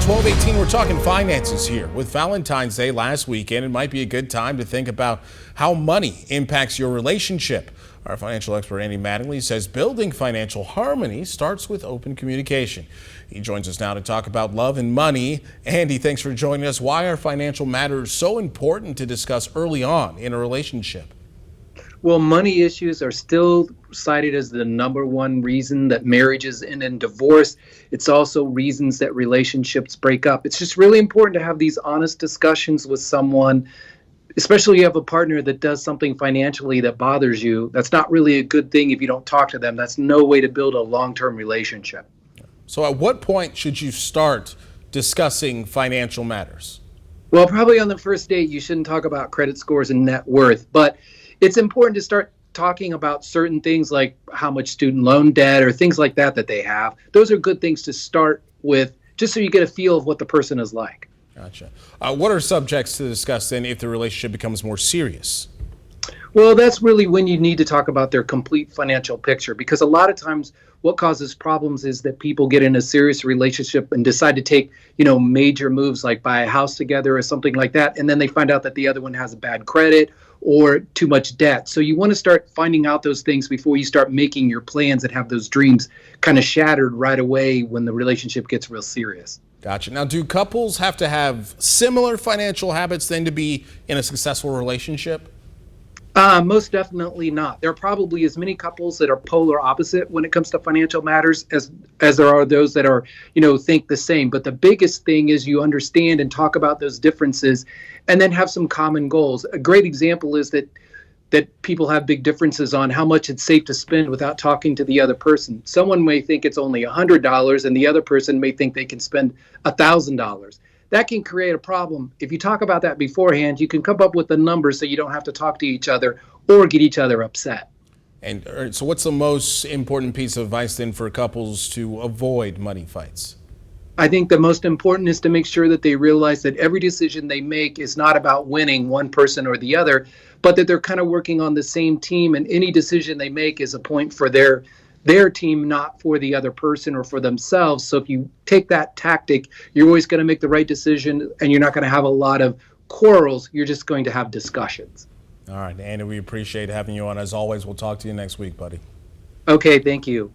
at 12:18, we're talking finances here. With Valentine's Day last weekend, it might be a good time to think about how money impacts your relationship. Our financial expert, Andy Mattingly, says building financial harmony starts with open communication. He joins us now to talk about love and money. Andy, thanks for joining us. Why are financial matters so important to discuss early on in a relationship? Well, money issues are still cited as the number one reason that marriages end in divorce. It's also reasons that relationships break up. It's just really important to have these honest discussions with someone, especially if you have a partner that does something financially that bothers you. That's not really a good thing if you don't talk to them. That's no way to build a long-term relationship. So at what point should you start discussing financial matters? Well, probably on the first date, you shouldn't talk about credit scores and net worth, but it's important to start talking about certain things like how much student loan debt or things like that they have. Those are good things to start with, just so you get a feel of what the person is like. Gotcha. What are subjects to discuss then if the relationship becomes more serious? Well, that's really when you need to talk about their complete financial picture, because a lot of times what causes problems is that people get in a serious relationship and decide to take, major moves like buy a house together or something like that, and then they find out that the other one has a bad credit or too much debt. So you want to start finding out those things before you start making your plans and have those dreams kind of shattered right away when the relationship gets real serious. Gotcha. Now, do couples have to have similar financial habits then to be in a successful relationship? Most definitely not. There are probably as many couples that are polar opposite when it comes to financial matters as there are those that are, think the same. But the biggest thing is you understand and talk about those differences and then have some common goals. A great example is that people have big differences on how much it's safe to spend without talking to the other person. Someone may think it's only $100 and the other person may think they can spend $1,000. That can create a problem. If you talk about that beforehand, you can come up with the numbers so you don't have to talk to each other or get each other upset. And so what's the most important piece of advice then for couples to avoid money fights? I think the most important is to make sure that they realize that every decision they make is not about winning one person or the other, but that they're kind of working on the same team, and any decision they make is a point for their team, not for the other person or for themselves. So if you take that tactic, you're always going to make the right decision and you're not going to have a lot of quarrels. You're just going to have discussions. All right, Andy, we appreciate having you on. As always, we'll talk to you next week, buddy. Okay, thank you.